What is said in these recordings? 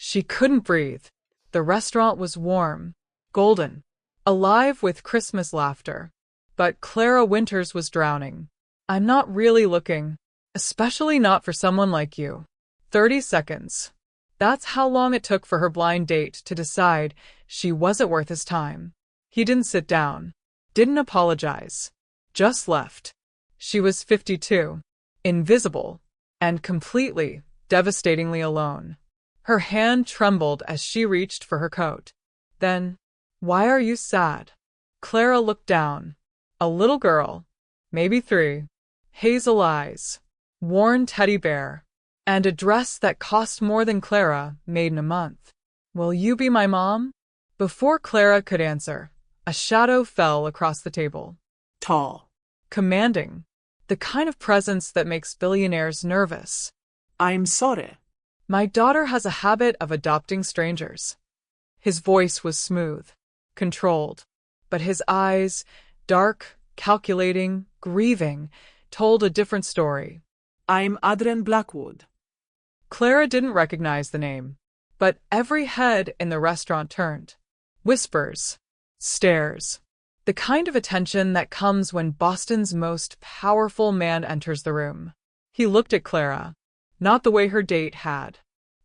She couldn't breathe. The restaurant was warm, golden, alive with Christmas laughter. But Clara Winters was drowning. I'm not really looking, especially not for someone like you. 30 seconds. That's how long it took for her blind date to decide she wasn't worth his time. He didn't sit down, didn't apologize, just left. She was 52, invisible, and completely, devastatingly alone. Her hand trembled as she reached for her coat. Then, why are you sad? Clara looked down. A little girl, maybe 3, hazel eyes, worn teddy bear, and a dress that cost more than Clara made in a month. Will you be my mom? Before Clara could answer, a shadow fell across the table. Tall. Commanding. The kind of presence that makes billionaires nervous. I'm sorry. My daughter has a habit of adopting strangers. His voice was smooth, controlled, but his eyes, dark, calculating, grieving, told a different story. I'm Adrian Blackwood. Clara didn't recognize the name, but every head in the restaurant turned. Whispers, stares, the kind of attention that comes when Boston's most powerful man enters the room. He looked at Clara, not the way her date had,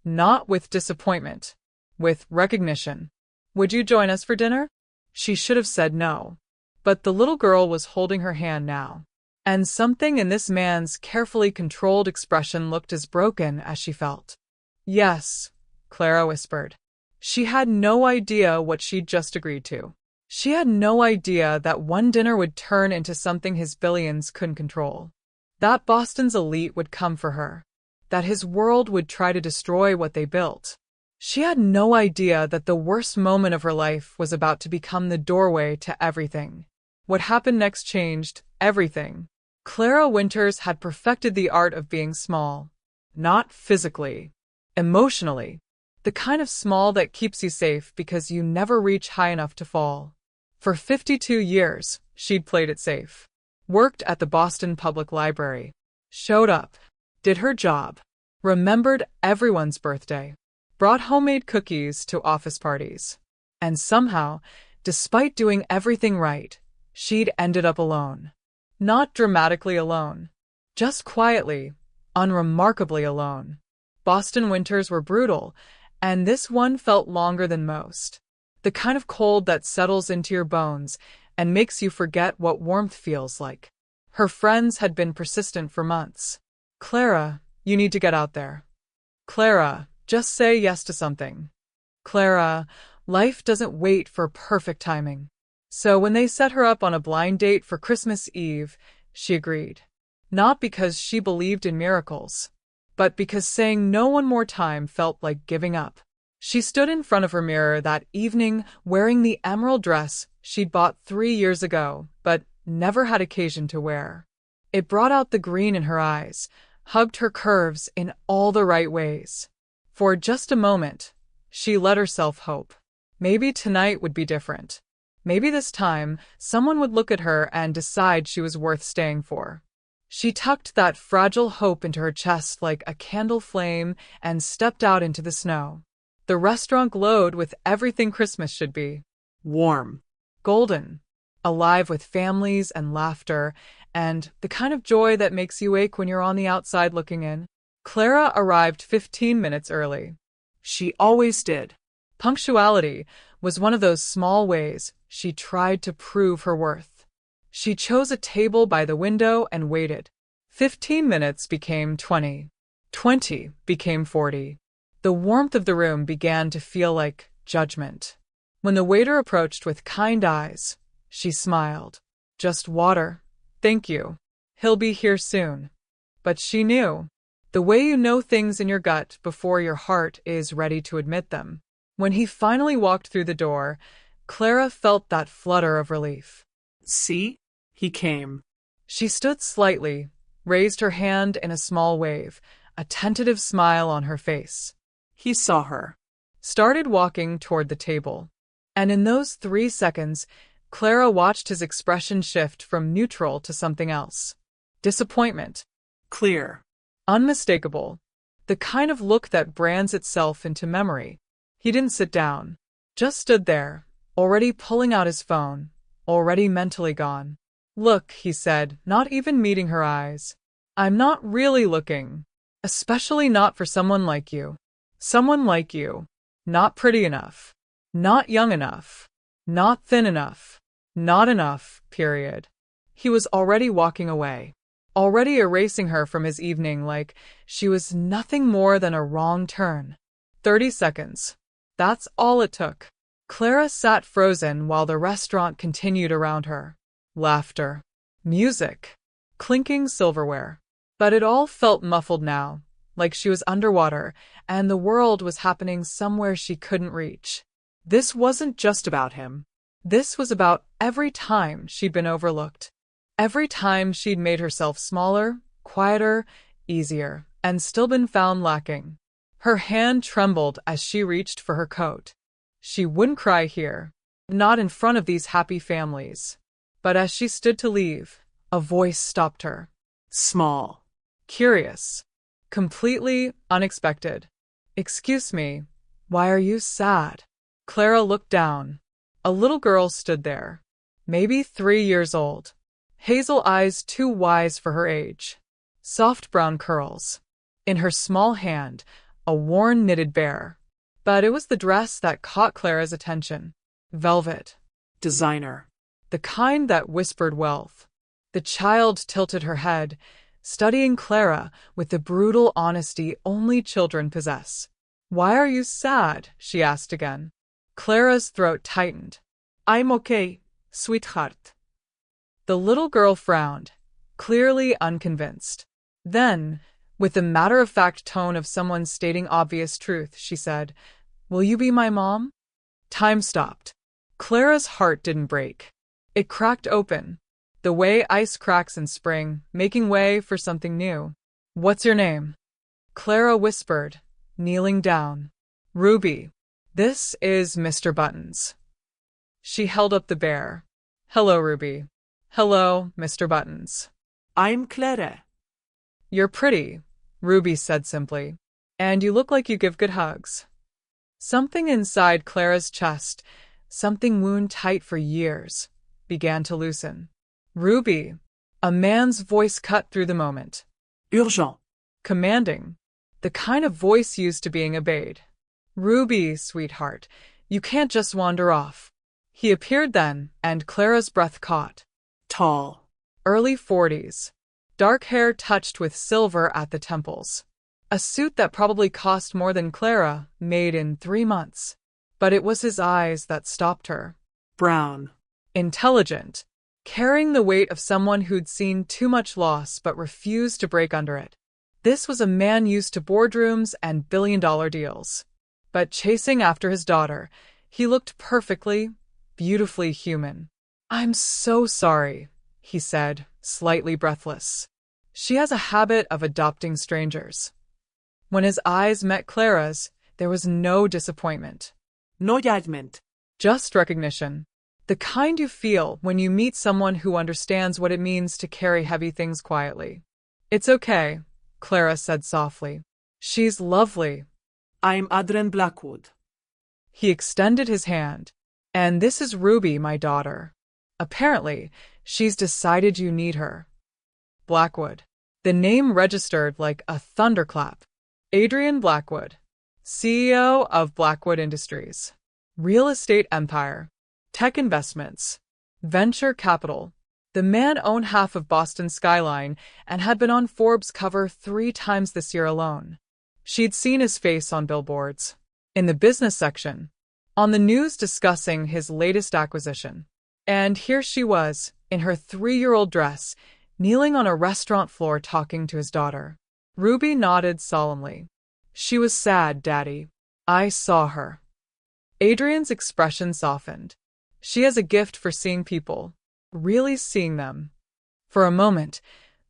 not with disappointment, with recognition. Would you join us for dinner? She should have said no, but the little girl was holding her hand now, and something in this man's carefully controlled expression looked as broken as she felt. Yes, Clara whispered. She had no idea what she'd just agreed to. She had no idea that one dinner would turn into something his billions couldn't control. That Boston's elite would come for her. That his world would try to destroy what they built. She had no idea that the worst moment of her life was about to become the doorway to everything. What happened next changed everything. Clara Winters had perfected the art of being small. Not physically, emotionally. The kind of small that keeps you safe because you never reach high enough to fall. For 52 years, she'd played it safe. Worked at the Boston Public Library. Showed up. Did her job. Remembered everyone's birthday. Brought homemade cookies to office parties. And somehow, despite doing everything right, she'd ended up alone. Not dramatically alone. Just quietly, unremarkably alone. Boston winters were brutal, and this one felt longer than most. The kind of cold that settles into your bones and makes you forget what warmth feels like. Her friends had been persistent for months. Clara, you need to get out there. Clara, just say yes to something. Clara, life doesn't wait for perfect timing. So when they set her up on a blind date for Christmas Eve, she agreed. Not because she believed in miracles, but because saying no one more time felt like giving up. She stood in front of her mirror that evening wearing the emerald dress she'd bought 3 years ago, but never had occasion to wear. It brought out the green in her eyes, hugged her curves in all the right ways. For just a moment, she let herself hope. Maybe tonight would be different. Maybe this time, someone would look at her and decide she was worth staying for. She tucked that fragile hope into her chest like a candle flame and stepped out into the snow. The restaurant glowed with everything Christmas should be. Warm. Golden. Alive with families and laughter, and the kind of joy that makes you ache when you're on the outside looking in. Clara arrived 15 minutes early. She always did. Punctuality was one of those small ways she tried to prove her worth. She chose a table by the window and waited. 15 minutes became 20. 20 became 40. The warmth of the room began to feel like judgment. When the waiter approached with kind eyes, she smiled. Just water. Thank you. He'll be here soon. But she knew. The way you know things in your gut before your heart is ready to admit them. When he finally walked through the door, Clara felt that flutter of relief. See? He came. She stood slightly, raised her hand in a small wave, a tentative smile on her face. He saw her. Started walking toward the table. And in those 3 seconds, Clara watched his expression shift from neutral to something else. Disappointment. Clear. Unmistakable. The kind of look that brands itself into memory. He didn't sit down. Just stood there, already pulling out his phone, already mentally gone. Look, he said, not even meeting her eyes. I'm not really looking. Especially not for someone like you. Someone like you. Not pretty enough. Not young enough. Not thin enough. Not enough, period. He was already walking away. Already erasing her from his evening like she was nothing more than a wrong turn. 30 seconds. That's all it took. Clara sat frozen while the restaurant continued around her. Laughter. Music. Clinking silverware. But it all felt muffled now, like she was underwater, and the world was happening somewhere she couldn't reach. This wasn't just about him. This was about every time she'd been overlooked. Every time she'd made herself smaller, quieter, easier, and still been found lacking. Her hand trembled as she reached for her coat. She wouldn't cry here, not in front of these happy families. But as she stood to leave, a voice stopped her. Small. Curious. Completely unexpected. Excuse me, why are you sad? Clara looked down. A little girl stood there, maybe 3 years old. Hazel eyes too wise for her age. Soft brown curls. In her small hand, a worn knitted bear. But it was the dress that caught Clara's attention. Velvet. Designer. The kind that whispered wealth. The child tilted her head, studying Clara with the brutal honesty only children possess. Why are you sad? She asked again. Clara's throat tightened. I'm okay, sweetheart. The little girl frowned, clearly unconvinced. Then, with the matter-of-fact tone of someone stating obvious truth, she said, Will you be my mom? Time stopped. Clara's heart didn't break. It cracked open, the way ice cracks in spring, making way for something new. What's your name? Clara whispered, kneeling down. Ruby. This is Mr. Buttons. She held up the bear. Hello, Ruby. Hello, Mr. Buttons. I'm Clara. You're pretty, Ruby said simply. And you look like you give good hugs. Something inside Clara's chest, something wound tight for years, began to loosen. Ruby. A man's voice cut through the moment. Urgent. Commanding. The kind of voice used to being obeyed. Ruby, sweetheart, you can't just wander off. He appeared then, and Clara's breath caught. Tall. Early 40s. Dark hair touched with silver at the temples. A suit that probably cost more than Clara, made in 3 months. But it was his eyes that stopped her. Brown. Intelligent. Carrying the weight of someone who'd seen too much loss but refused to break under it. This was a man used to boardrooms and billion-dollar deals. But chasing after his daughter, he looked perfectly, beautifully human. I'm so sorry, he said, slightly breathless. She has a habit of adopting strangers. When his eyes met Clara's, there was no disappointment. No judgment. Just recognition. The kind you feel when you meet someone who understands what it means to carry heavy things quietly. It's okay, Clara said softly. She's lovely. I'm Adrian Blackwood. He extended his hand. And this is Ruby, my daughter. Apparently, she's decided you need her. Blackwood. The name registered like a thunderclap. Adrian Blackwood, CEO of Blackwood Industries. Real estate empire. Tech investments. Venture capital. The man owned half of Boston's skyline and had been on Forbes' cover 3 times this year alone. She'd seen his face on billboards, in the business section, on the news discussing his latest acquisition. And here she was, in her 3-year-old dress, kneeling on a restaurant floor talking to his daughter. Ruby nodded solemnly. She was sad, Daddy. I saw her. Adrian's expression softened. She has a gift for seeing people, really seeing them. For a moment,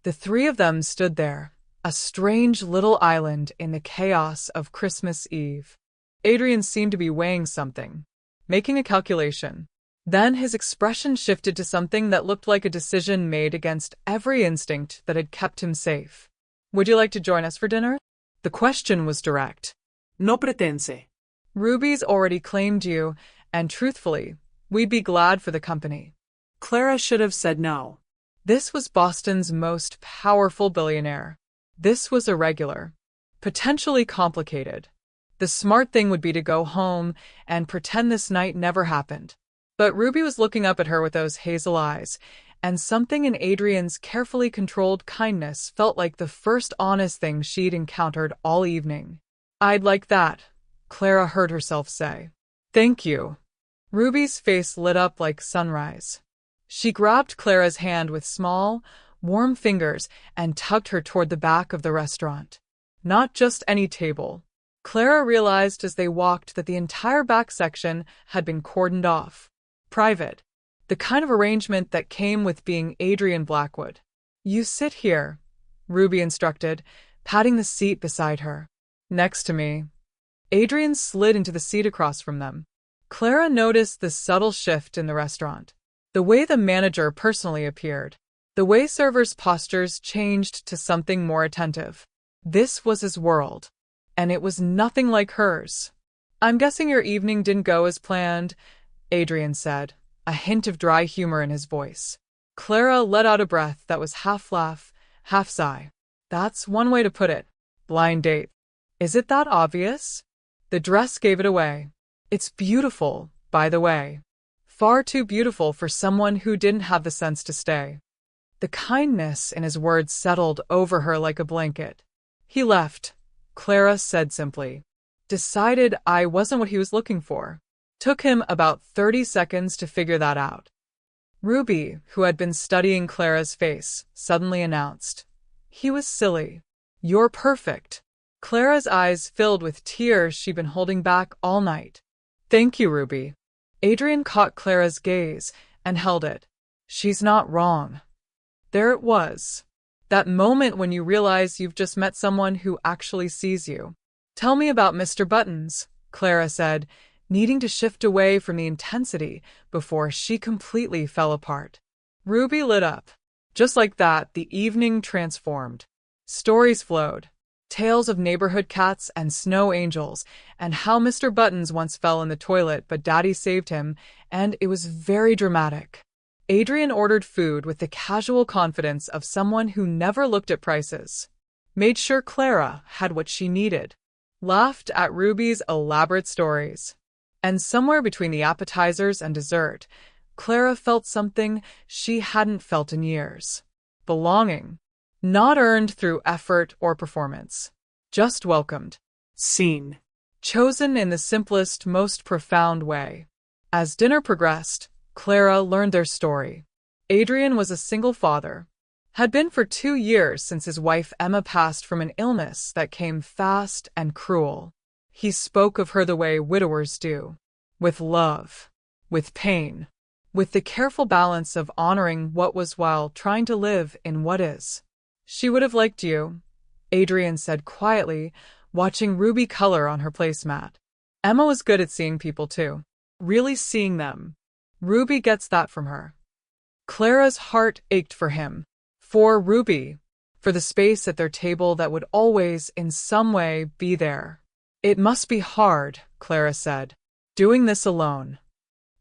the 3 of them stood there, a strange little island in the chaos of Christmas Eve. Adrian seemed to be weighing something, making a calculation. Then his expression shifted to something that looked like a decision made against every instinct that had kept him safe. Would you like to join us for dinner? The question was direct. No pretense. Ruby's already claimed you, and truthfully, we'd be glad for the company. Clara should have said no. This was Boston's most powerful billionaire. This was irregular, potentially complicated. The smart thing would be to go home and pretend this night never happened. But Ruby was looking up at her with those hazel eyes, and something in Adrian's carefully controlled kindness felt like the first honest thing she'd encountered all evening. I'd like that, Clara heard herself say. Thank you. Ruby's face lit up like sunrise. She grabbed Clara's hand with small, warm fingers and tugged her toward the back of the restaurant. Not just any table. Clara realized as they walked that the entire back section had been cordoned off. Private. The kind of arrangement that came with being Adrian Blackwood. You sit here, Ruby instructed, patting the seat beside her. Next to me. Adrian slid into the seat across from them. Clara noticed the subtle shift in the restaurant. The way the manager personally appeared. The way servers' postures changed to something more attentive. This was his world. And it was nothing like hers. I'm guessing your evening didn't go as planned, Adrian said, a hint of dry humor in his voice. Clara let out a breath that was half laugh, half sigh. That's one way to put it. Blind date. Is it that obvious? The dress gave it away. It's beautiful, by the way. Far too beautiful for someone who didn't have the sense to stay. The kindness in his words settled over her like a blanket. He left, Clara said simply. Decided I wasn't what he was looking for. Took him about 30 seconds to figure that out. Ruby, who had been studying Clara's face, suddenly announced. He was silly. You're perfect. Clara's eyes filled with tears she'd been holding back all night. Thank you, Ruby. Adrian caught Clara's gaze and held it. She's not wrong. There it was. That moment when you realize you've just met someone who actually sees you. Tell me about Mr. Buttons, Clara said, needing to shift away from the intensity before she completely fell apart. Ruby lit up. Just like that, the evening transformed. Stories flowed. Tales of neighborhood cats and snow angels, and how Mr. Buttons once fell in the toilet but Daddy saved him, and it was very dramatic. Adrian ordered food with the casual confidence of someone who never looked at prices. Made sure Clara had what she needed. Laughed at Ruby's elaborate stories. And somewhere between the appetizers and dessert, Clara felt something she hadn't felt in years. Belonging. Not earned through effort or performance. Just welcomed. Seen. Chosen in the simplest, most profound way. As dinner progressed, Clara learned their story. Adrian was a single father. Had been for 2 years since his wife Emma passed from an illness that came fast and cruel. He spoke of her the way widowers do. With love. With pain. With the careful balance of honoring what was while trying to live in what is. She would have liked you, Adrian said quietly, watching Ruby color on her placemat. Emma was good at seeing people too. Really seeing them. Ruby gets that from her. Clara's heart ached for him. For Ruby. For the space at their table that would always, in some way, be there. It must be hard, Clara said. Doing this alone.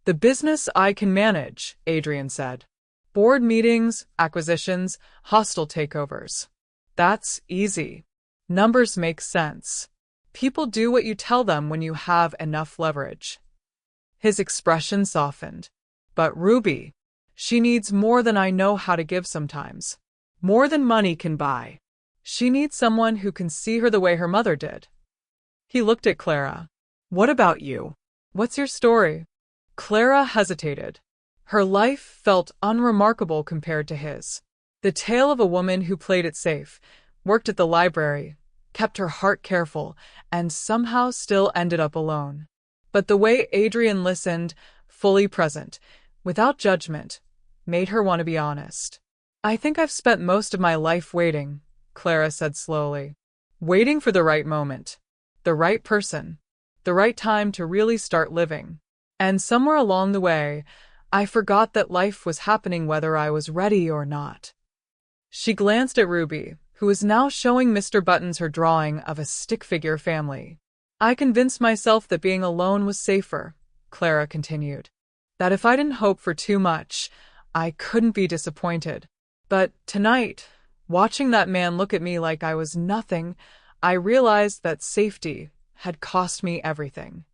The business I can manage, Adrian said. Board meetings, acquisitions, hostile takeovers. That's easy. Numbers make sense. People do what you tell them when you have enough leverage. His expression softened. But Ruby, she needs more than I know how to give sometimes. More than money can buy. She needs someone who can see her the way her mother did. He looked at Clara. What about you? What's your story? Clara hesitated. Her life felt unremarkable compared to his. The tale of a woman who played it safe, worked at the library, kept her heart careful, and somehow still ended up alone. But the way Adrian listened, fully present, without judgment, made her want to be honest. I think I've spent most of my life waiting, Clara said slowly. Waiting for the right moment. The right person. The right time to really start living. And somewhere along the way, I forgot that life was happening whether I was ready or not. She glanced at Ruby, who was now showing Mr. Buttons her drawing of a stick-figure family. I convinced myself that being alone was safer, Clara continued. That if I didn't hope for too much, I couldn't be disappointed. But tonight, watching that man look at me like I was nothing, I realized that safety had cost me everything.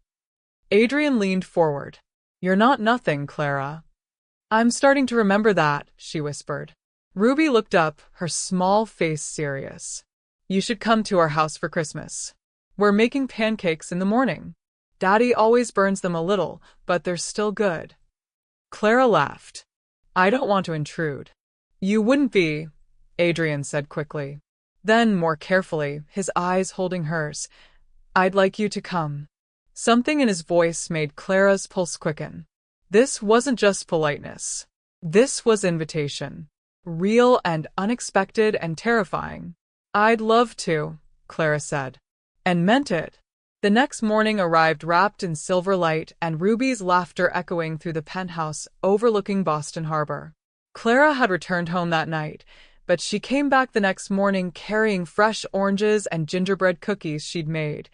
Adrian leaned forward. You're not nothing, Clara. I'm starting to remember that, she whispered. Ruby looked up, her small face serious. You should come to our house for Christmas. We're making pancakes in the morning. Daddy always burns them a little, but they're still good. Clara laughed. I don't want to intrude. You wouldn't be, Adrian said quickly. Then, more carefully, his eyes holding hers, I'd like you to come. Something in his voice made Clara's pulse quicken. This wasn't just politeness. This was invitation. Real and unexpected and terrifying. I'd love to, Clara said. And meant it. The next morning arrived wrapped in silver light and Ruby's laughter echoing through the penthouse overlooking Boston Harbor. Clara had returned home that night, but she came back the next morning carrying fresh oranges and gingerbread cookies she'd made,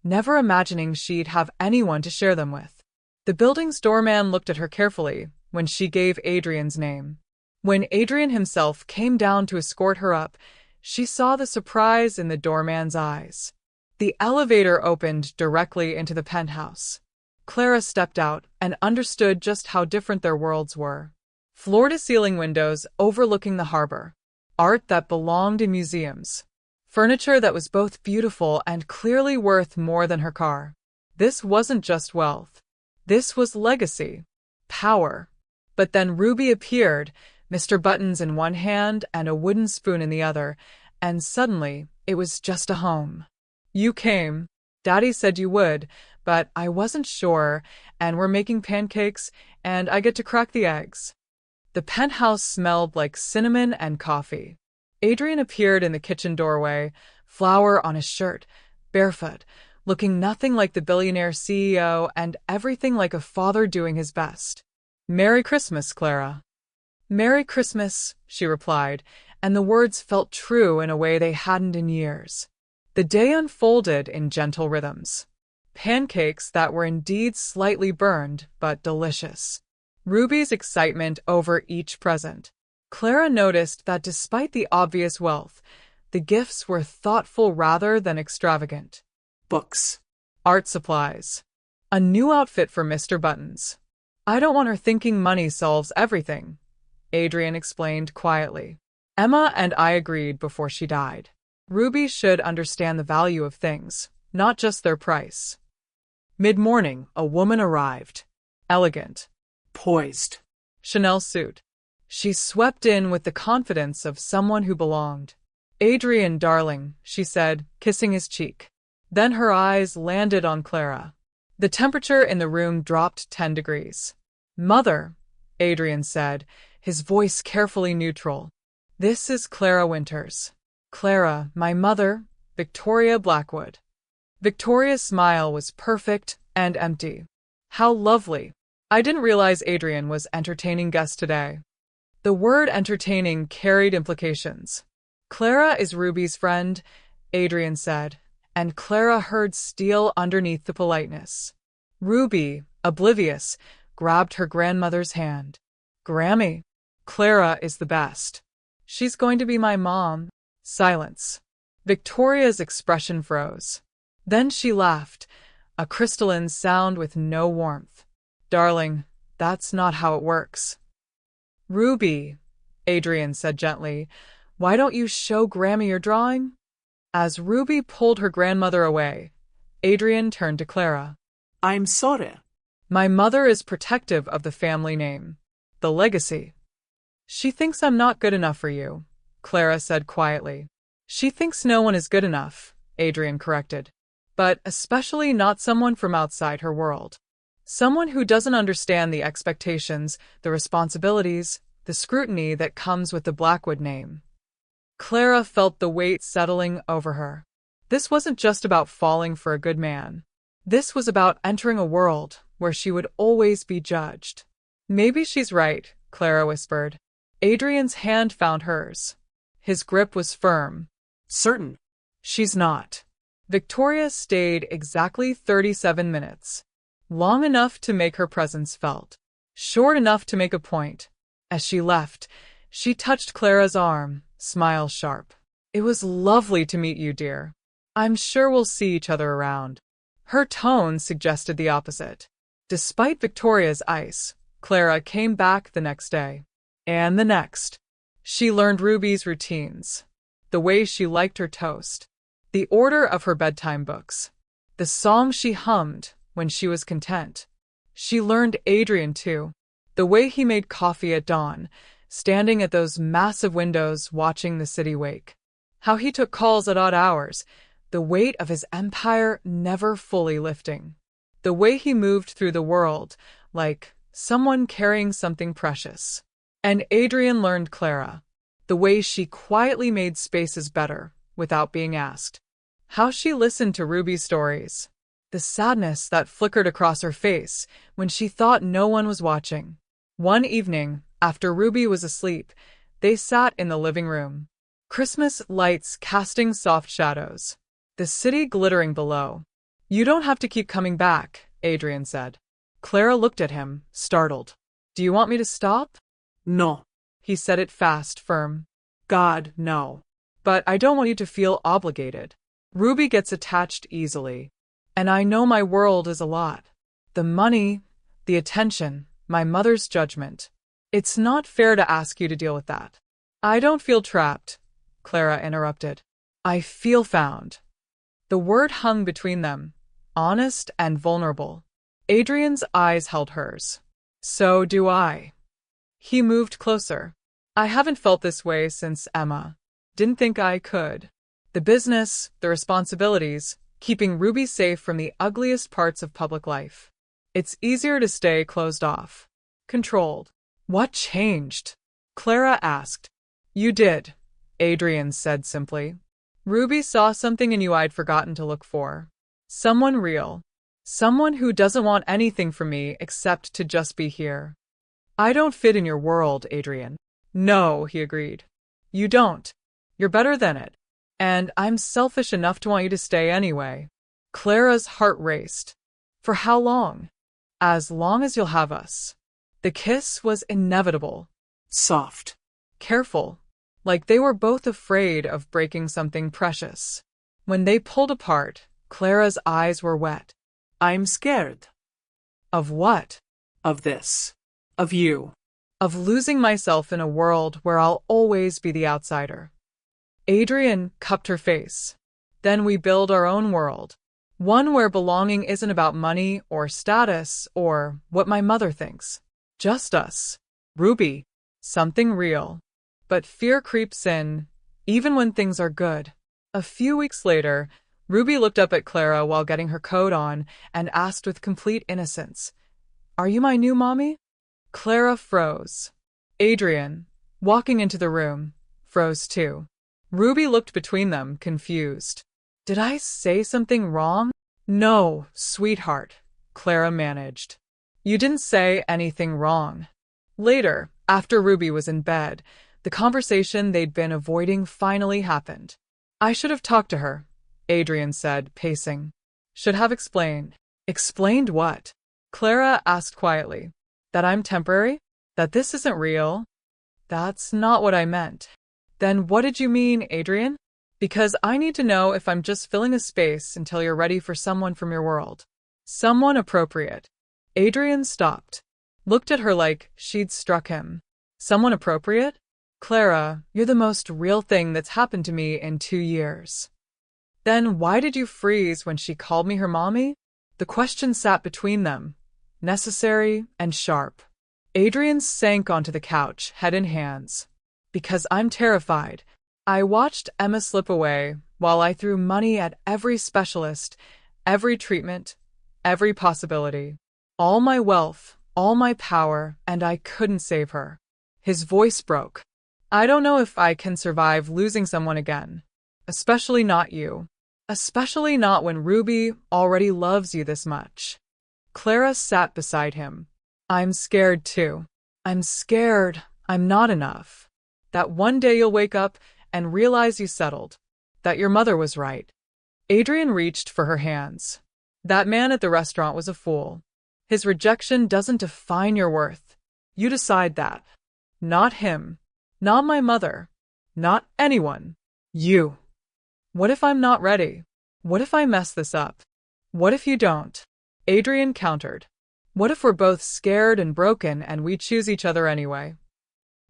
never imagining she'd have anyone to share them with. The building's doorman looked at her carefully when she gave Adrian's name. When Adrian himself came down to escort her up, she saw the surprise in the doorman's eyes. The elevator opened directly into the penthouse. Clara stepped out and understood just how different their worlds were. Floor-to-ceiling windows overlooking the harbor. Art that belonged in museums. Furniture that was both beautiful and clearly worth more than her car. This wasn't just wealth. This was legacy. Power. But then Ruby appeared, Mr. Buttons in one hand and a wooden spoon in the other, and suddenly it was just a home. You came. Daddy said you would, but I wasn't sure, and we're making pancakes, and I get to crack the eggs. The penthouse smelled like cinnamon and coffee. Adrian appeared in the kitchen doorway, flour on his shirt, barefoot, looking nothing like the billionaire CEO and everything like a father doing his best. Merry Christmas, Clara. Merry Christmas, she replied, and the words felt true in a way they hadn't in years. The day unfolded in gentle rhythms. Pancakes that were indeed slightly burned, but delicious. Ruby's excitement over each present. Clara noticed that despite the obvious wealth, the gifts were thoughtful rather than extravagant. Books. Art supplies. A new outfit for Mr. Buttons. I don't want her thinking money solves everything, Adrian explained quietly. Emma and I agreed before she died. Ruby should understand the value of things, not just their price. Mid-morning, a woman arrived. Elegant. Poised. Chanel suit. She swept in with the confidence of someone who belonged. Adrian, darling, she said, kissing his cheek. Then her eyes landed on Clara. The temperature in the room dropped 10 degrees. Mother, Adrian said, his voice carefully neutral. This is Clara Winters. Clara, my mother, Victoria Blackwood. Victoria's smile was perfect and empty. How lovely. I didn't realize Adrian was entertaining guests today. The word entertaining carried implications. Clara is Ruby's friend, Adrian said, and Clara heard steel underneath the politeness. Ruby, oblivious, grabbed her grandmother's hand. Grammy, Clara is the best. She's going to be my mom. Silence. Victoria's expression froze. Then she laughed, a crystalline sound with no warmth. Darling, that's not how it works. Ruby, Adrian said gently, why don't you show Grammy your drawing? As Ruby pulled her grandmother away, Adrian turned to Clara. I'm sorry. My mother is protective of the family name, the legacy. She thinks I'm not good enough for you, Clara said quietly. She thinks no one is good enough, Adrian corrected. But especially not someone from outside her world. Someone who doesn't understand the expectations, the responsibilities, the scrutiny that comes with the Blackwood name. Clara felt the weight settling over her. This wasn't just about falling for a good man. This was about entering a world where she would always be judged. Maybe she's right, Clara whispered. Adrian's hand found hers. His grip was firm, Certain. She's not. Victoria stayed exactly 37 minutes. Long enough to make her presence felt. Short enough to make a point. As she left, she touched Clara's arm, smile sharp. It was lovely to meet you, dear. I'm sure we'll see each other around. Her tone suggested the opposite. Despite Victoria's ice, Clara came back the next day. And the next. She learned Ruby's routines. The way she liked her toast. The order of her bedtime books. The song she hummed when she was content. She learned Adrian, too. The way he made coffee at dawn, standing at those massive windows watching the city wake. How he took calls at odd hours, the weight of his empire never fully lifting. The way he moved through the world, like someone carrying something precious. And Adrian learned Clara. The way she quietly made spaces better, without being asked. How she listened to Ruby's stories. The sadness that flickered across her face when she thought no one was watching. One evening, after Ruby was asleep, they sat in the living room. Christmas lights casting soft shadows. The city glittering below. You don't have to keep coming back, Adrian said. Clara looked at him, startled. Do you want me to stop? No. He said it fast, firm. God, no. But I don't want you to feel obligated. Ruby gets attached easily. And I know my world is a lot. The money, the attention, my mother's judgment. It's not fair to ask you to deal with that. I don't feel trapped, Clara interrupted. I feel found. The word hung between them, honest and vulnerable. Adrian's eyes held hers. So do I. He moved closer. I haven't felt this way since Emma. Didn't think I could. The business, the responsibilities, keeping Ruby safe from the ugliest parts of public life. It's easier to stay closed off. Controlled. What changed? Clara asked. You did, Adrian said simply. Ruby saw something in you I'd forgotten to look for. Someone real. Someone who doesn't want anything from me except to just be here. I don't fit in your world, Adrian. No, he agreed. You don't. You're better than it. And I'm selfish enough to want you to stay anyway. Clara's heart raced. For how long? As long as you'll have us. The kiss was inevitable. Soft. Careful. Like they were both afraid of breaking something precious. When they pulled apart, Clara's eyes were wet. I'm scared. Of what? Of this. Of you. Of losing myself in a world where I'll always be the outsider. Adrian cupped her face. Then we build our own world. One where belonging isn't about money or status or what my mother thinks. Just us. Ruby. Something real. But fear creeps in, even when things are good. A few weeks later, Ruby looked up at Clara while getting her coat on and asked with complete innocence, Are you my new mommy? Clara froze. Adrian, walking into the room, froze too. Ruby looked between them, confused. Did I say something wrong? No, sweetheart, Clara managed. You didn't say anything wrong. Later, after Ruby was in bed, the conversation they'd been avoiding finally happened. I should have talked to her, Adrian said, pacing. Should have explained. Explained what? Clara asked quietly. That I'm temporary? That this isn't real? That's not what I meant. Then what did you mean, Adrian? Because I need to know if I'm just filling a space until you're ready for someone from your world. Someone appropriate. Adrian stopped. Looked at her like she'd struck him. Someone appropriate? Clara, you're the most real thing that's happened to me in 2 years. Then why did you freeze when she called me her mommy? The question sat between them, necessary and sharp. Adrian sank onto the couch, head in hands. Because I'm terrified. I watched Emma slip away while I threw money at every specialist, every treatment, every possibility. All my wealth, all my power, and I couldn't save her. His voice broke. I don't know if I can survive losing someone again. Especially not you. Especially not when Ruby already loves you this much. Clara sat beside him. I'm scared too. I'm scared I'm not enough. That one day you'll wake up and realize you settled. that your mother was right. Adrian reached for her hands. That man at the restaurant was a fool. His rejection doesn't define your worth. You decide that. Not him. Not my mother. Not anyone. You. What if I'm not ready? What if I mess this up? What if you don't? Adrian countered. What if we're both scared and broken and we choose each other anyway?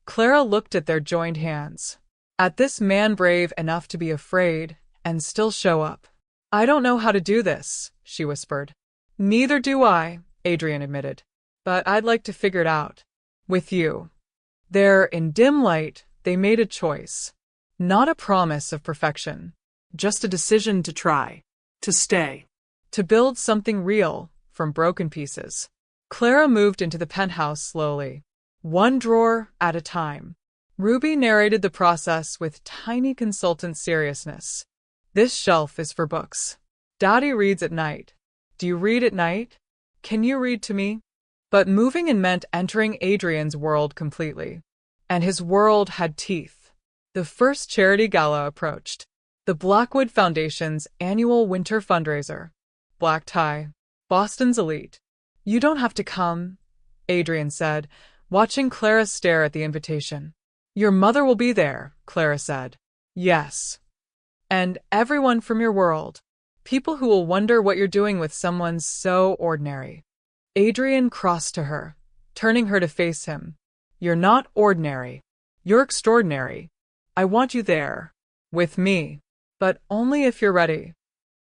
Clara looked at their joined hands. At this man brave enough to be afraid and still show up. I don't know how to do this, she whispered. Neither do I, Adrian admitted. But I'd like to figure it out. With you. There, in dim light, they made a choice. Not a promise of perfection. Just a decision to try. To stay. To build something real from broken pieces. Clara moved into the penthouse slowly, one drawer at a time. Ruby narrated the process with tiny consultant seriousness. This shelf is for books. Daddy reads at night. Do you read at night? Can you read to me? But moving in meant entering Adrian's world completely. And his world had teeth. The first charity gala approached. The Blackwood Foundation's annual winter fundraiser. Black tie. Boston's elite. You don't have to come, Adrian said, watching Clara stare at the invitation. Your mother will be there, Clara said. Yes. And everyone from your world. People who will wonder what you're doing with someone so ordinary. Adrian crossed to her, turning her to face him. You're not ordinary. You're extraordinary. I want you there. With me. But only if you're ready.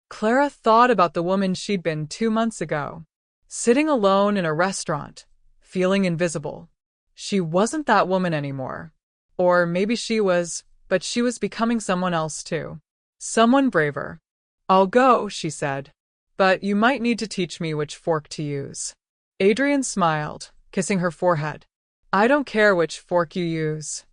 Clara thought about the woman she'd been 2 months ago. Sitting alone in a restaurant, feeling invisible. She wasn't that woman anymore. Or maybe she was, but she was becoming someone else too. Someone braver. I'll go, she said. But you might need to teach me which fork to use. Adrian smiled, kissing her forehead. I don't care which fork you use.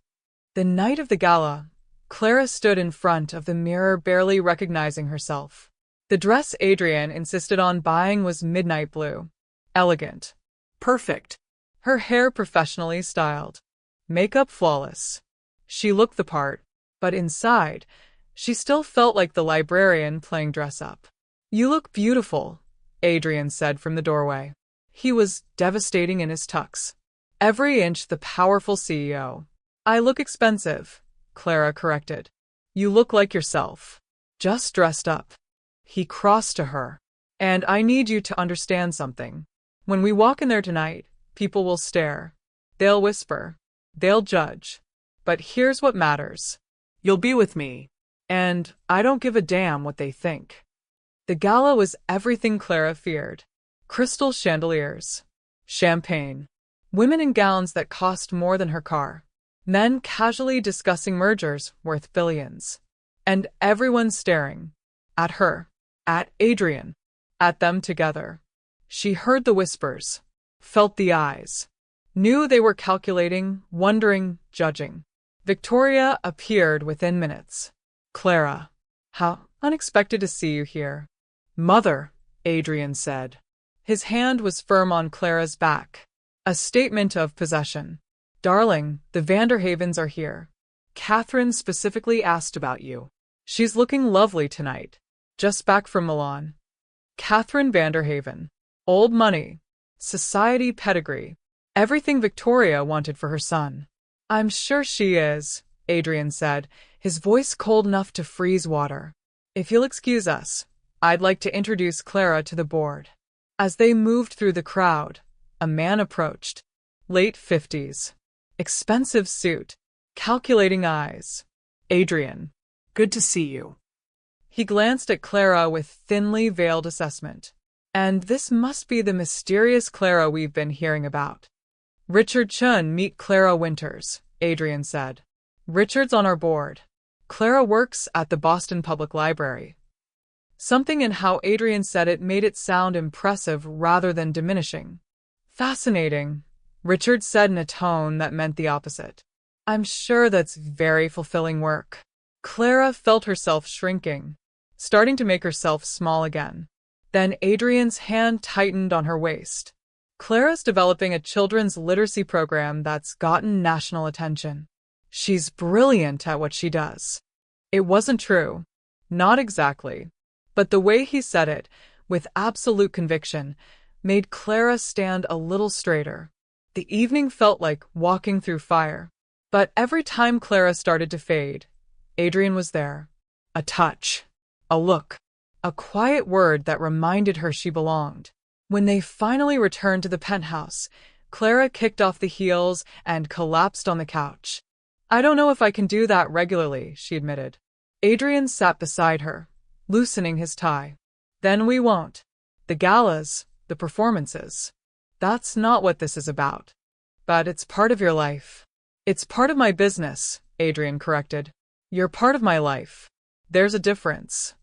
The night of the gala, Clara stood in front of the mirror, barely recognizing herself. The dress Adrian insisted on buying was midnight blue. Elegant. Perfect. Her hair professionally styled. Makeup flawless. She looked the part, but inside, she still felt like the librarian playing dress-up. You look beautiful, Adrian said from the doorway. He was devastating in his tux. Every inch the powerful CEO. I look expensive, Clara corrected. You look like yourself. Just dressed up. He crossed to her. And I need you to understand something. When we walk in there tonight, people will stare. They'll whisper. They'll judge. But here's what matters. You'll be with me. And I don't give a damn what they think. The gala was everything Clara feared. Crystal chandeliers. Champagne. Women in gowns that cost more than her car. Men casually discussing mergers worth billions. And everyone staring. At her. At Adrian. At them together. She heard the whispers. Felt the eyes. Knew they were calculating, wondering, judging. Victoria appeared within minutes. Clara. How unexpected to see you here. Mother, Adrian said. His hand was firm on Clara's back. A statement of possession. Darling, the Vanderhavens are here. Catherine specifically asked about you. She's looking lovely tonight. Just back from Milan. Catherine Vanderhaven. Old money. Society pedigree. Everything Victoria wanted for her son. I'm sure she is, Adrian said, his voice cold enough to freeze water. If you'll excuse us, I'd like to introduce Clara to the board. As they moved through the crowd, a man approached. Late 50s. Expensive suit. Calculating eyes. Adrian. Good to see you. He glanced at Clara with thinly veiled assessment. And this must be the mysterious Clara we've been hearing about. Richard Chun, meet Clara Winters, Adrian said. Richard's on our board. Clara works at the Boston Public Library. Something in how Adrian said it made it sound impressive rather than diminishing. Fascinating, Richard said in a tone that meant the opposite. I'm sure that's very fulfilling work. Clara felt herself shrinking, starting to make herself small again. Then Adrian's hand tightened on her waist. Clara's developing a children's literacy program that's gotten national attention. She's brilliant at what she does. It wasn't true. Not exactly. But the way he said it, with absolute conviction, made Clara stand a little straighter. The evening felt like walking through fire. But every time Clara started to fade, Adrian was there. A touch, a look, a quiet word that reminded her she belonged. When they finally returned to the penthouse, Clara kicked off the heels and collapsed on the couch. I don't know if I can do that regularly, she admitted. Adrian sat beside her, loosening his tie. Then we won't. The galas, the performances. That's not what this is about. But it's part of your life. It's part of my business, Adrian corrected. You're part of my life. There's a difference.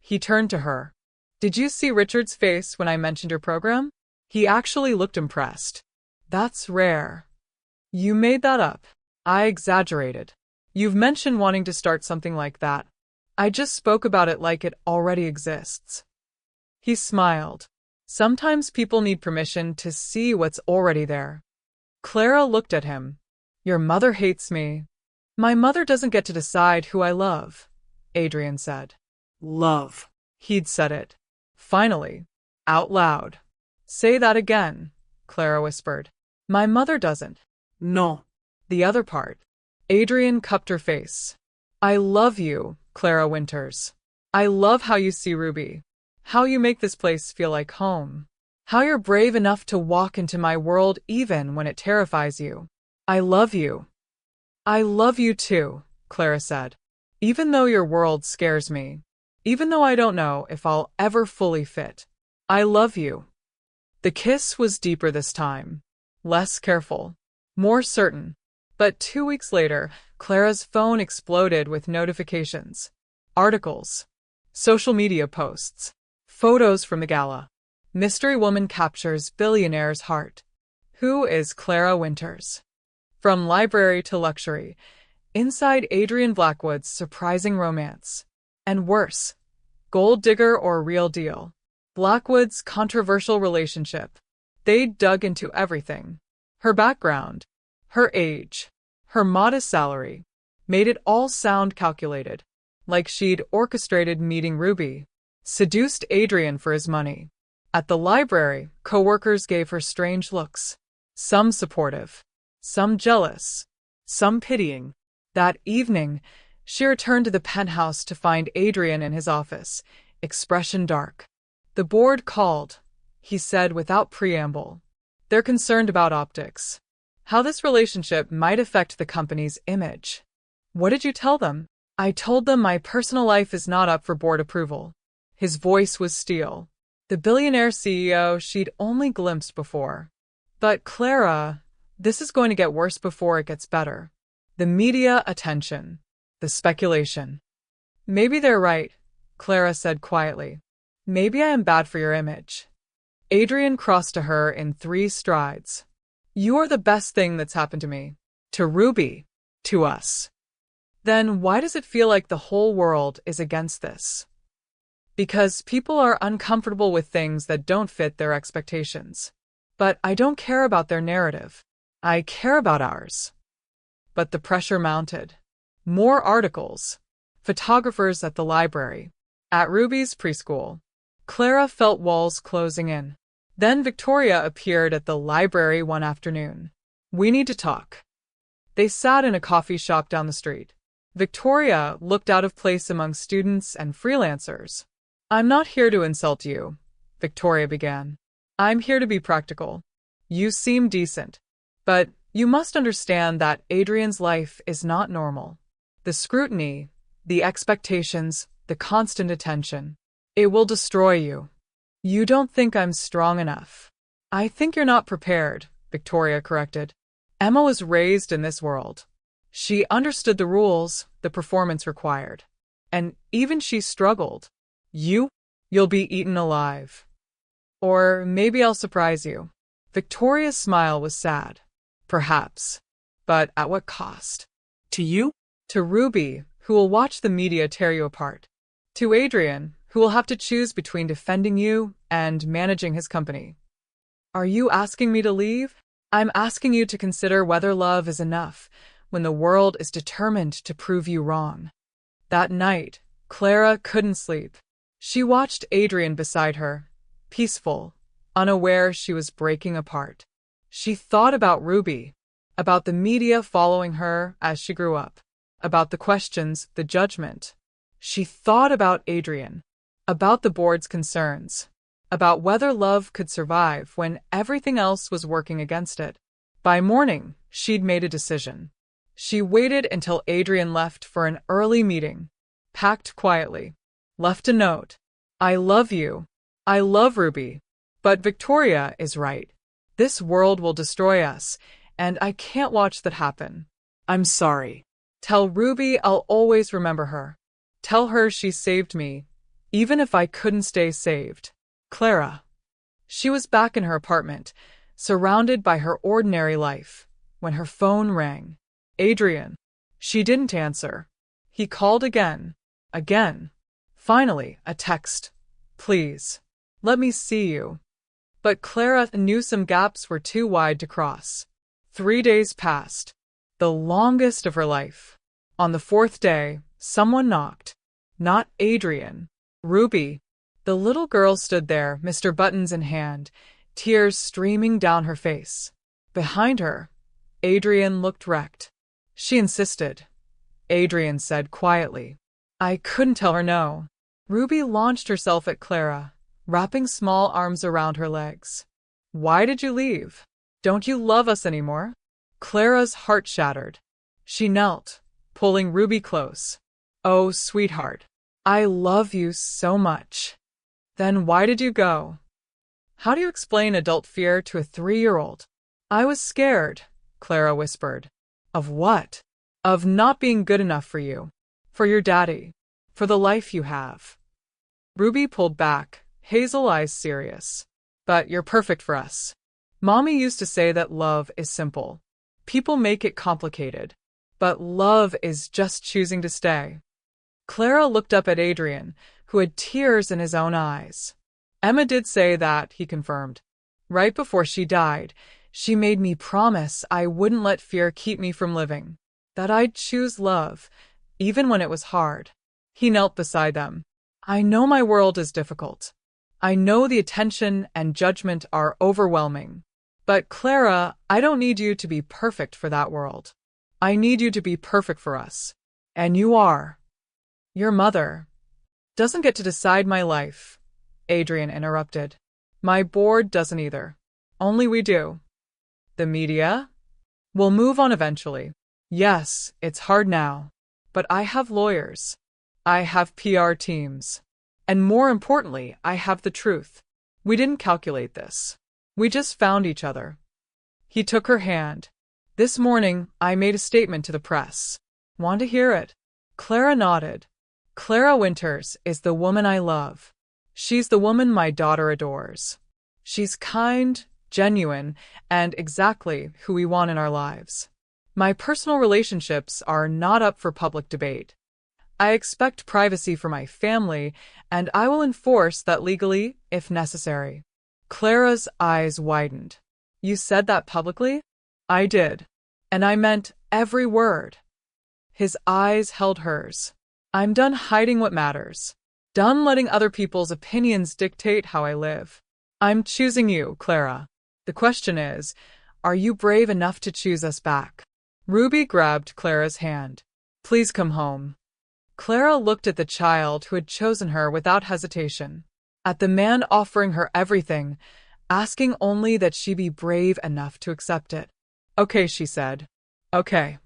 He turned to her. Did you see Richard's face when I mentioned your program? He actually looked impressed. That's rare. You made that up. I exaggerated. You've mentioned wanting to start something like that. I just spoke about it like it already exists. He smiled. Sometimes people need permission to see what's already there. Clara looked at him. Your mother hates me. My mother doesn't get to decide who I love, Adrian said. Love. He'd said it. Finally. Out loud. Say that again, Clara whispered. My mother doesn't. No. The other part. Adrian cupped her face. I love you, Clara Winters. I love how you see Ruby. How you make this place feel like home. How you're brave enough to walk into my world even when it terrifies you. I love you. I love you too, Clara said. Even though your world scares me. Even though I don't know if I'll ever fully fit. I love you. The kiss was deeper this time. Less careful. More certain. But 2 weeks later, Clara's phone exploded with notifications. Articles. Social media posts. Photos from the gala. Mystery woman captures billionaire's heart. Who is Clara Winters? From library to luxury. Inside Adrian Blackwood's surprising romance. And worse. Gold digger or real deal. Blackwood's controversial relationship. They dug into everything. Her background. Her age. Her modest salary. Made it all sound calculated. Like she'd orchestrated meeting Ruby. Seduced Adrian for his money. At the library, co-workers gave her strange looks. Some supportive. Some jealous. Some pitying. That evening, she returned to the penthouse to find Adrian in his office, expression dark. The board called, he said without preamble. They're concerned about optics. How this relationship might affect the company's image. What did you tell them? I told them my personal life is not up for board approval. His voice was steel. The billionaire CEO she'd only glimpsed before. But Clara, this is going to get worse before it gets better. The media attention. The speculation. Maybe they're right, Clara said quietly. Maybe I am bad for your image. Adrian crossed to her in 3 strides. You are the best thing that's happened to me. To Ruby. To us. Then why does it feel like the whole world is against this? Because people are uncomfortable with things that don't fit their expectations. But I don't care about their narrative. I care about ours. But the pressure mounted. More articles. Photographers at the library. At Ruby's preschool. Clara felt walls closing in. Then Victoria appeared at the library one afternoon. We need to talk. They sat in a coffee shop down the street. Victoria looked out of place among students and freelancers. I'm not here to insult you, Victoria began. I'm here to be practical. You seem decent. But you must understand that Adrian's life is not normal. The scrutiny, the expectations, the constant attention. It will destroy you. You don't think I'm strong enough. I think you're not prepared, Victoria corrected. Emma was raised in this world. She understood the rules, the performance required. And even she struggled. You'll be eaten alive. Or maybe I'll surprise you. Victoria's smile was sad. Perhaps. But at what cost? To you? To Ruby, who will watch the media tear you apart. To Adrian, who will have to choose between defending you and managing his company. Are you asking me to leave? I'm asking you to consider whether love is enough when the world is determined to prove you wrong. That night, Clara couldn't sleep. She watched Adrian beside her, peaceful, unaware she was breaking apart. She thought about Ruby, about the media following her as she grew up, about the questions, the judgment. She thought about Adrian, about the board's concerns, about whether love could survive when everything else was working against it. By morning, she'd made a decision. She waited until Adrian left for an early meeting, packed quietly, left a note. I love you. I love Ruby. But Victoria is right. This world will destroy us, and I can't watch that happen. I'm sorry. Tell Ruby I'll always remember her. Tell her she saved me, even if I couldn't stay saved. Clara. She was back in her apartment, surrounded by her ordinary life, when her phone rang. Adrian. She didn't answer. He called again. Again. Finally, a text. Please. Let me see you. But Clara knew some gaps were too wide to cross. 3 days passed, the longest of her life. On the 4th day, someone knocked. Not Adrian. Ruby. The little girl stood there, Mr. Buttons in hand, tears streaming down her face. Behind her, Adrian looked wrecked. She insisted. Adrian said quietly. I couldn't tell her no. Ruby launched herself at Clara, wrapping small arms around her legs. Why did you leave? Don't you love us anymore? Clara's heart shattered. She knelt, pulling Ruby close. Oh, sweetheart. I love you so much. Then why did you go? How do you explain adult fear to a 3-year-old? I was scared, Clara whispered. Of what? Of not being good enough for you. For your daddy. For the life you have. Ruby pulled back, hazel eyes serious. But you're perfect for us. Mommy used to say that love is simple. People make it complicated. But love is just choosing to stay. Clara looked up at Adrian, who had tears in his own eyes. Emma did say that, he confirmed. Right before she died, she made me promise I wouldn't let fear keep me from living. That I'd choose love, even when it was hard. He knelt beside them. I know my world is difficult. I know the attention and judgment are overwhelming. But Clara, I don't need you to be perfect for that world. I need you to be perfect for us. And you are. Your mother doesn't get to decide my life, Adrian interrupted. My board doesn't either. Only we do. The media? We'll move on eventually. Yes, it's hard now. But I have lawyers. I have PR teams. And more importantly, I have the truth. We didn't calculate this. We just found each other. He took her hand. This morning, I made a statement to the press. Want to hear it? Clara nodded. Clara Winters is the woman I love. She's the woman my daughter adores. She's kind, genuine, and exactly who we want in our lives. My personal relationships are not up for public debate. I expect privacy for my family, and I will enforce that legally, if necessary. Clara's eyes widened. You said that publicly? I did. And I meant every word. His eyes held hers. I'm done hiding what matters. Done letting other people's opinions dictate how I live. I'm choosing you, Clara. The question is, are you brave enough to choose us back? Ruby grabbed Clara's hand. Please come home. Clara looked at the child who had chosen her without hesitation, at the man offering her everything, asking only that she be brave enough to accept it. Okay, she said. Okay.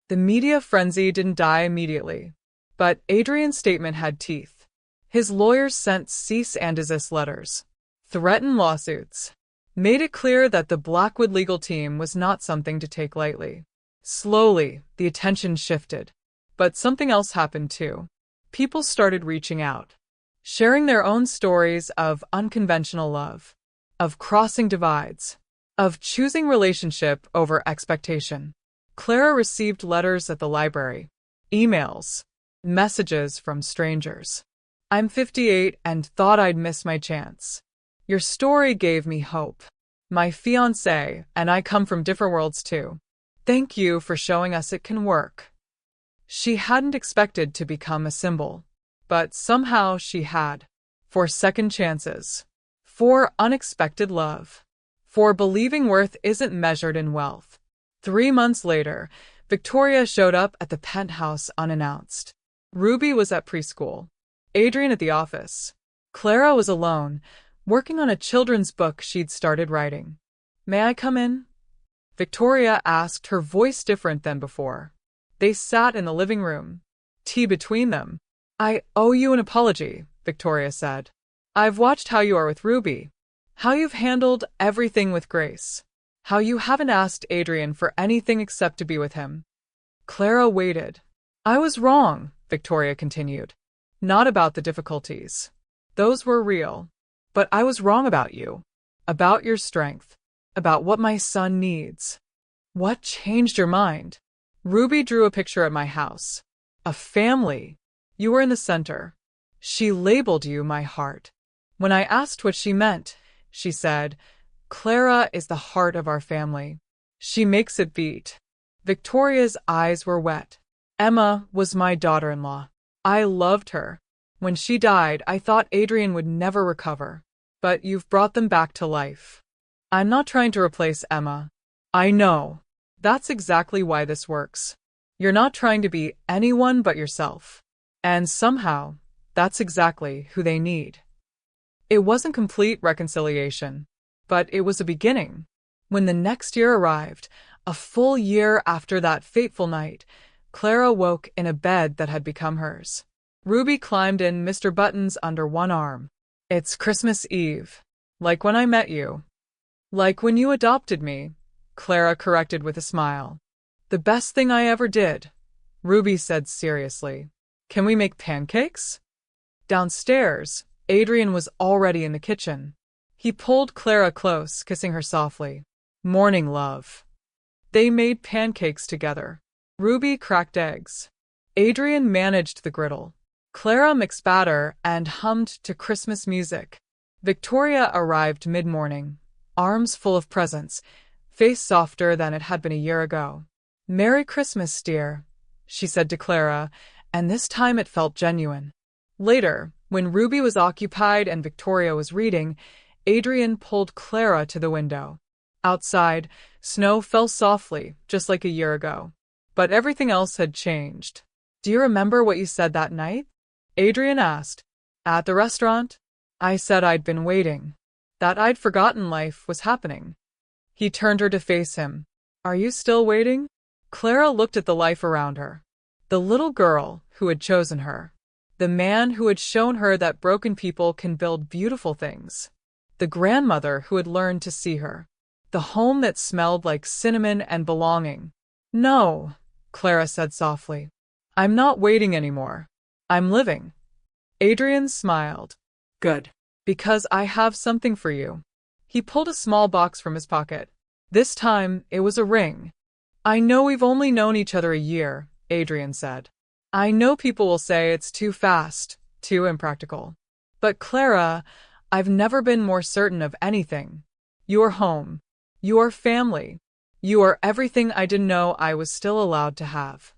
The media frenzy didn't die immediately, but Adrian's statement had teeth. His lawyers sent cease and desist letters, threatened lawsuits, made it clear that the Blackwood legal team was not something to take lightly. Slowly, the attention shifted. But something else happened too. People started reaching out, sharing their own stories of unconventional love, of crossing divides, of choosing relationship over expectation. Clara received letters at the library, emails, messages from strangers. I'm 58 and thought I'd miss my chance. Your story gave me hope. My fiancé and I come from different worlds too. Thank you for showing us it can work. She hadn't expected to become a symbol, but somehow she had. For second chances. For unexpected love. For believing worth isn't measured in wealth. 3 months later, Victoria showed up at the penthouse unannounced. Ruby was at preschool. Adrian at the office. Clara was alone, working on a children's book she'd started writing. "May I come in?" Victoria asked, her voice different than before. They sat in the living room. Tea between them. "I owe you an apology," Victoria said. "I've watched how you are with Ruby. How you've handled everything with grace. How you haven't asked Adrian for anything except to be with him." Clara waited. "I was wrong," Victoria continued. "Not about the difficulties. Those were real. But I was wrong about you. About your strength. About what my son needs." "What changed your mind?" "Ruby drew a picture at my house. A family. You were in the center. She labeled you my heart. When I asked what she meant, she said, 'Clara is the heart of our family. She makes it beat.'" Victoria's eyes were wet. "Emma was my daughter-in-law. I loved her. When she died, I thought Adrian would never recover. But you've brought them back to life. I'm not trying to replace Emma. I know. That's exactly why this works. You're not trying to be anyone but yourself. And somehow, that's exactly who they need." It wasn't complete reconciliation, but it was a beginning. When the next year arrived, a full year after that fateful night, Clara woke in a bed that had become hers. Ruby climbed in Mr. Buttons under one arm. "It's Christmas Eve. Like when I met you." "Like when you adopted me," Clara corrected with a smile. "The best thing I ever did," Ruby said seriously. "Can we make pancakes?" Downstairs, Adrian was already in the kitchen. He pulled Clara close, kissing her softly. "Morning, love." They made pancakes together. Ruby cracked eggs. Adrian managed the griddle. Clara mixed batter and hummed to Christmas music. Victoria arrived mid-morning, arms full of presents, face softer than it had been a year ago. "Merry Christmas, dear," she said to Clara, and this time it felt genuine. Later, when Ruby was occupied and Victoria was reading, Adrian pulled Clara to the window. Outside, snow fell softly, just like a year ago. But everything else had changed. "Do you remember what you said that night?" Adrian asked. "At the restaurant?" "I said I'd been waiting. That I'd forgotten life was happening." He turned her to face him. "Are you still waiting?" Clara looked at the life around her. The little girl who had chosen her. The man who had shown her that broken people can build beautiful things. The grandmother who had learned to see her. The home that smelled like cinnamon and belonging. "No," Clara said softly. "I'm not waiting anymore. I'm living." Adrian smiled. Good. "Because I have something for you." He pulled a small box from his pocket. This time, it was a ring. "I know we've only known each other a year," Adrian said. "I know people will say it's too fast, too impractical. But Clara, I've never been more certain of anything. You're home. You're family. You are everything I didn't know I was still allowed to have."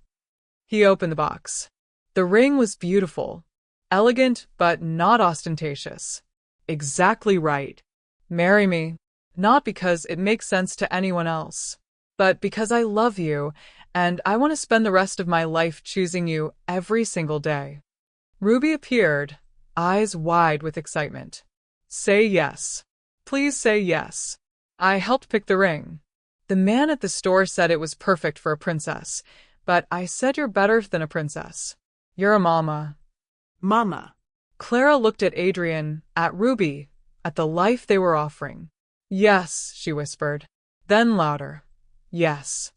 He opened the box. The ring was beautiful. Elegant, but not ostentatious. Exactly right. "Marry me, not because it makes sense to anyone else, but because I love you, and I want to spend the rest of my life choosing you every single day." Ruby appeared, eyes wide with excitement. "Say yes. Please say yes. I helped pick the ring. The man at the store said it was perfect for a princess, but I said you're better than a princess. You're a mama." Mama. Clara looked at Adrian, at Ruby, at the life they were offering. "Yes," she whispered. Then louder. "Yes."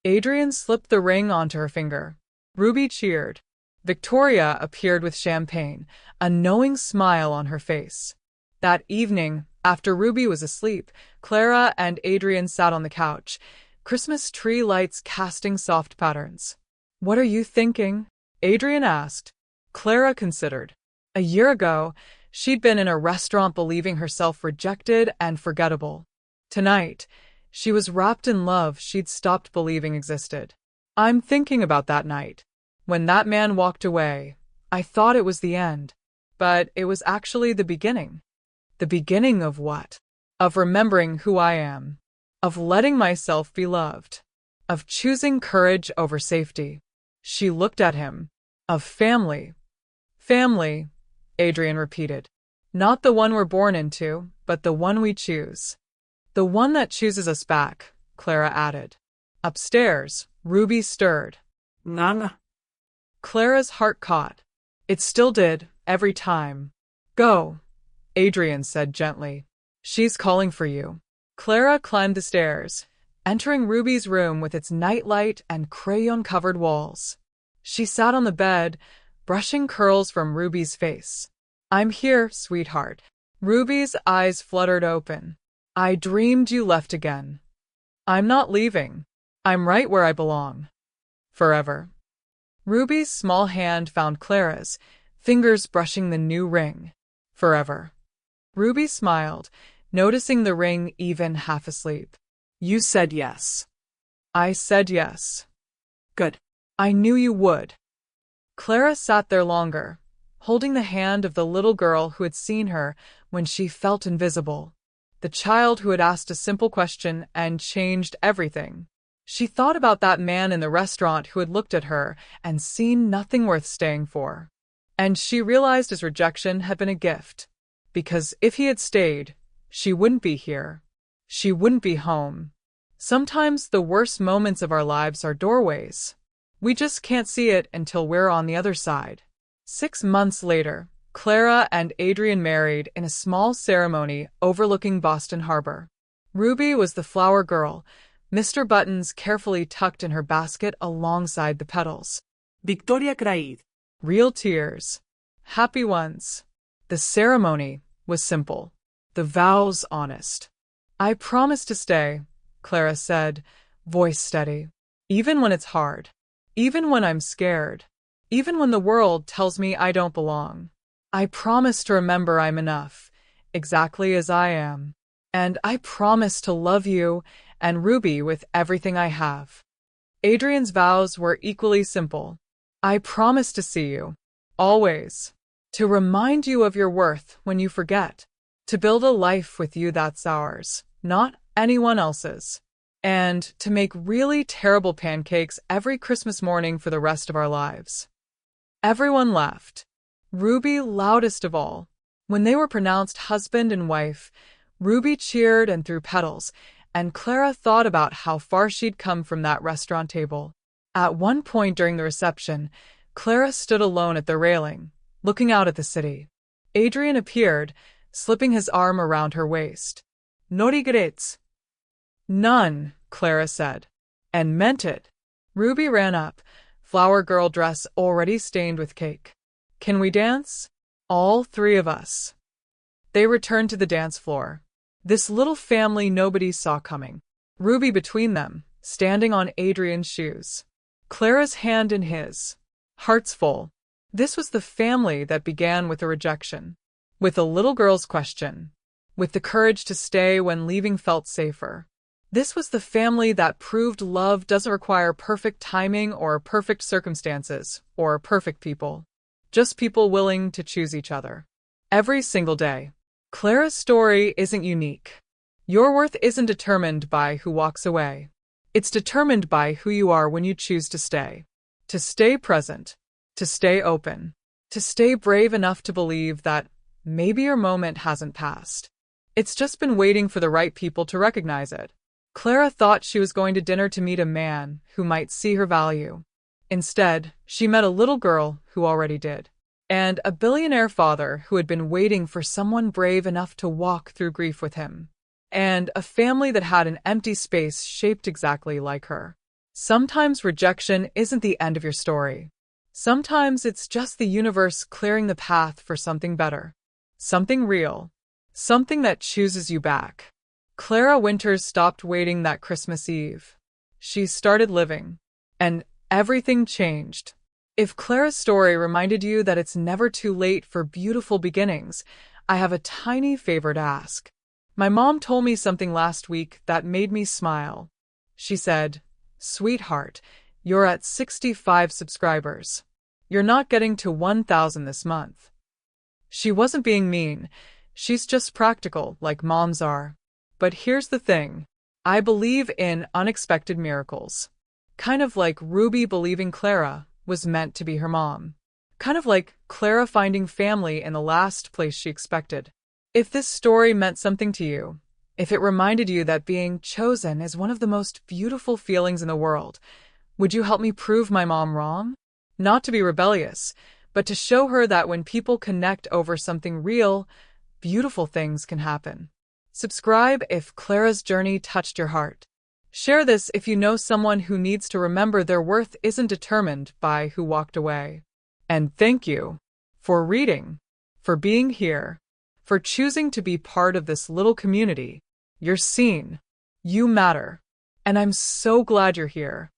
Adrian slipped the ring onto her finger. Ruby cheered. Victoria appeared with champagne, a knowing smile on her face. That evening, after Ruby was asleep, Clara and Adrian sat on the couch, Christmas tree lights casting soft patterns. "What are you thinking?" Adrian asked. Clara considered. A year ago, she'd been in a restaurant believing herself rejected and forgettable. Tonight, she was wrapped in love she'd stopped believing existed. "I'm thinking about that night. When that man walked away, I thought it was the end, but it was actually the beginning. The beginning of what? Of remembering who I am, of letting myself be loved, of choosing courage over safety. She looked at him. Of family. Family, Adrian repeated. Not the one we're born into, but the one we choose. The one that chooses us back, Clara added. Upstairs, Ruby stirred. Nana. Clara's heart caught. It still did, every time. Go, Adrian said gently. She's calling for you. Clara climbed the stairs, entering Ruby's room with its nightlight and crayon-covered walls. She sat on the bed, brushing curls from Ruby's face. I'm here, sweetheart. Ruby's eyes fluttered open. I dreamed you left again. I'm not leaving. I'm right where I belong. Forever. Ruby's small hand found Clara's, fingers brushing the new ring. Forever. Ruby smiled, noticing the ring even half asleep. You said yes. I said yes. Good. I knew you would. Clara sat there longer, holding the hand of the little girl who had seen her when she felt invisible. The child who had asked a simple question and changed everything. She thought about that man in the restaurant who had looked at her and seen nothing worth staying for. And she realized his rejection had been a gift. Because if he had stayed, she wouldn't be here. She wouldn't be home. Sometimes the worst moments of our lives are doorways. We just can't see it until we're on the other side. 6 months later, Clara and Adrian married in a small ceremony overlooking Boston Harbor. Ruby was the flower girl, Mr. Buttons carefully tucked in her basket alongside the petals. Victoria cried. Real tears. Happy ones. The ceremony was simple. The vows honest. I promise to stay, Clara said, voice steady. Even when it's hard. Even when I'm scared. Even when the world tells me I don't belong. I promise to remember I'm enough, exactly as I am. And I promise to love you and Ruby with everything I have. Adrian's vows were equally simple. I promise to see you. Always. To remind you of your worth when you forget. To build a life with you that's ours, not anyone else's. And to make really terrible pancakes every Christmas morning for the rest of our lives. Everyone laughed. Ruby loudest of all. When they were pronounced husband and wife, Ruby cheered and threw petals, and Clara thought about how far she'd come from that restaurant table. At one point during the reception, Clara stood alone at the railing, looking out at the city. Adrian appeared, slipping his arm around her waist. No regrets. None, Clara said. And meant it. Ruby ran up, flower girl dress already stained with cake. Can we dance? All 3 of us. They returned to the dance floor. This little family nobody saw coming. Ruby between them, standing on Adrian's shoes. Clara's hand in his. Hearts full. This was the family that began with a rejection. With a little girl's question. With the courage to stay when leaving felt safer. This was the family that proved love doesn't require perfect timing or perfect circumstances or perfect people. Just people willing to choose each other. Every single day. Clara's story isn't unique. Your worth isn't determined by who walks away. It's determined by who you are when you choose to stay. To stay present. To stay open. To stay brave enough to believe that maybe your moment hasn't passed. It's just been waiting for the right people to recognize it. Clara thought she was going to dinner to meet a man who might see her value. Instead, she met a little girl who already did. And a billionaire father who had been waiting for someone brave enough to walk through grief with him. And a family that had an empty space shaped exactly like her. Sometimes rejection isn't the end of your story. Sometimes it's just the universe clearing the path for something better. Something real. Something that chooses you back. Clara Winters stopped waiting that Christmas Eve. She started living. And everything changed. If Clara's story reminded you that it's never too late for beautiful beginnings, I have a tiny favor to ask. My mom told me something last week that made me smile. She said, "Sweetheart, you're at 65 subscribers. You're not getting to 1,000 this month. She wasn't being mean. She's just practical, like moms are. But here's the thing. I believe in unexpected miracles. Kind of like Ruby believing Clara was meant to be her mom. Kind of like Clara finding family in the last place she expected. If this story meant something to you, if it reminded you that being chosen is one of the most beautiful feelings in the world, would you help me prove my mom wrong? Not to be rebellious, but to show her that when people connect over something real, beautiful things can happen. Subscribe if Clara's journey touched your heart. Share this if you know someone who needs to remember their worth isn't determined by who walked away. And thank you for reading, for being here, for choosing to be part of this little community. You're seen. You matter. And I'm so glad you're here.